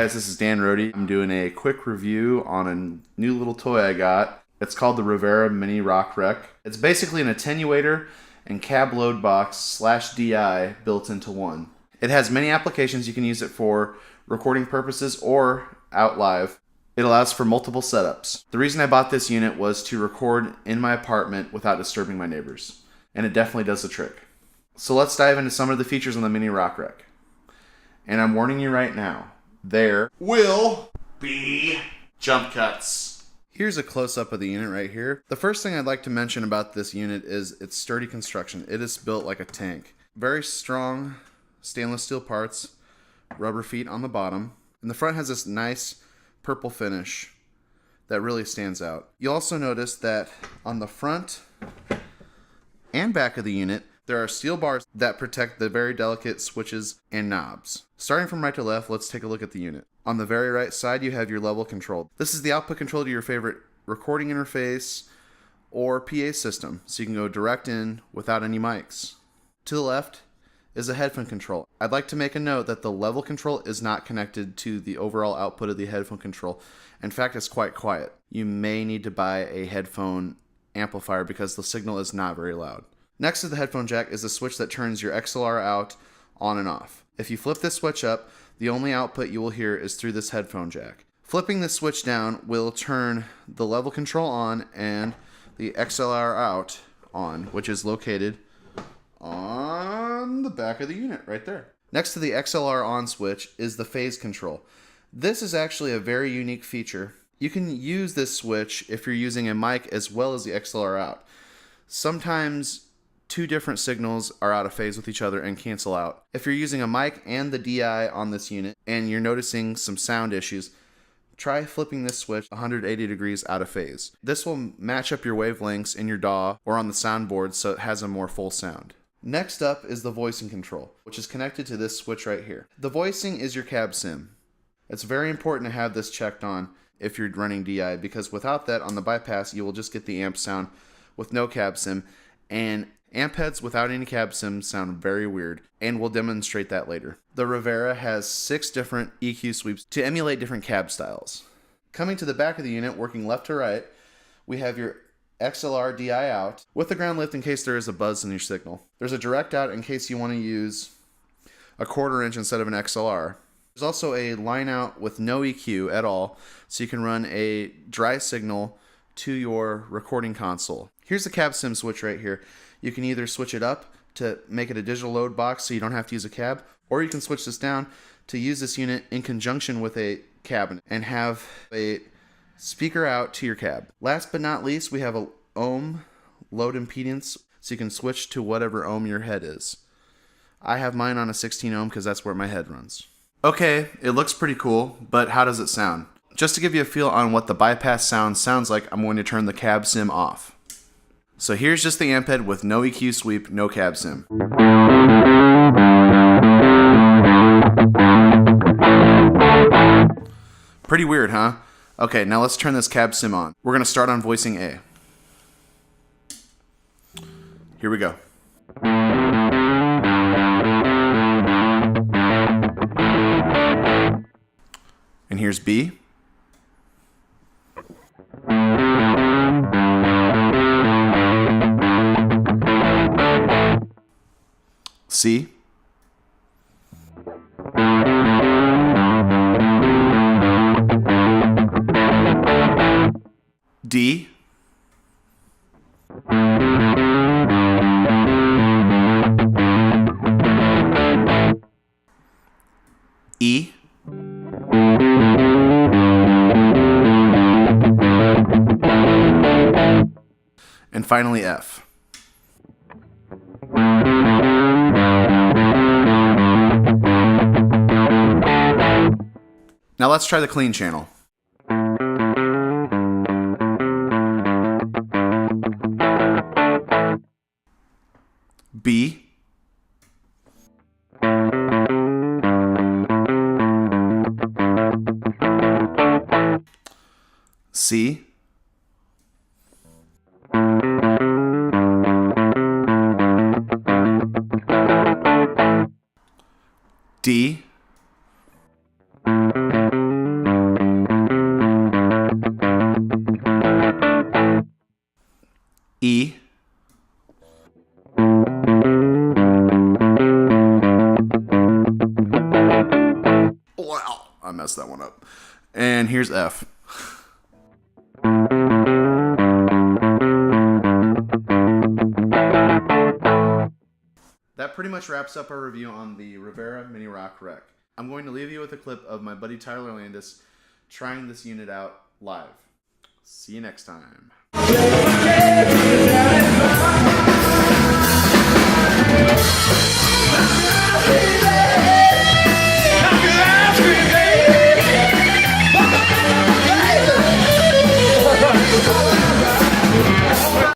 guys, this is Dan Rohde. I'm doing a quick review on a new little toy I got. It's called the Rivera Mini RockRec. It's basically an attenuator and cab load box / DI built into one. It has many applications. You can use it for recording purposes or out live. It allows for multiple setups. The reason I bought this unit was to record in my apartment without disturbing my neighbors. And it definitely does the trick. So let's dive into some of the features on the Mini RockRec. And I'm warning you right now, there will be jump cuts. Here's a close-up of the unit right here. The first thing I'd like to mention about this unit is its sturdy construction. It is built like a tank. Very strong stainless steel parts, rubber feet on the bottom, and the front has this nice purple finish that really stands out. You'll also notice that on the front and back of the unit, there are steel bars that protect the very delicate switches and knobs. Starting from right to left, let's take a look at the unit. On the very right side, you have your level control. This is the output control to your favorite recording interface or PA system, so you can go direct in without any mics. To the left is a headphone control. I'd like to make a note that the level control is not connected to the overall output of the headphone control. In fact, it's quite quiet. You may need to buy a headphone amplifier because the signal is not very loud. Next to the headphone jack is a switch that turns your XLR out on and off. If you flip this switch up, the only output you will hear is through this headphone jack. Flipping this switch down will turn the level control on and the XLR out on, which is located on the back of the unit right there. Next to the XLR on switch is the phase control. This is actually a very unique feature. You can use this switch if you're using a mic as well as the XLR out. Sometimes two different signals are out of phase with each other and cancel out. If you're using a mic and the DI on this unit and you're noticing some sound issues, try flipping this switch 180 degrees out of phase. This will match up your wavelengths in your DAW or on the soundboard so it has a more full sound. Next up is the voicing control, which is connected to this switch right here. The voicing is your cab sim. It's very important to have this checked on if you're running DI, because without that on the bypass, you will just get the amp sound with no cab sim, and amp heads without any cab sim sound very weird, and we'll demonstrate that later. The Rivera has 6 different EQ sweeps to emulate different cab styles. Coming to the back of the unit, working left to right, we have your XLR DI out with the ground lift in case there is a buzz in your signal. There's a direct out in case you want to use a 1/4 inch instead of an XLR. There's also a line out with no EQ at all, so you can run a dry signal to your recording console. Here's the cab sim switch right here. You can either switch it up to make it a digital load box so you don't have to use a cab, or you can switch this down to use this unit in conjunction with a cabinet and have a speaker out to your cab. Last but not least, we have a ohm load impedance, so you can switch to whatever ohm your head is. I have mine on a 16 ohm because that's where my head runs. Okay, it looks pretty cool, but how does it sound? Just to give you a feel on what the bypass sound sounds like, I'm going to turn the cab sim off. So here's just the amp head with no EQ sweep, no cab sim. Pretty weird, huh? Okay, now let's turn this cab sim on. We're going to start on voicing A. Here we go. And here's B. C. D. E. And finally F. Now let's try the clean channel. B. C. D. messed that one up. And here's F. That pretty much wraps up our review on the Rivera Mini RockRec. I'm going to leave you with a clip of my buddy Tyler Landis trying this unit out live. See you next time.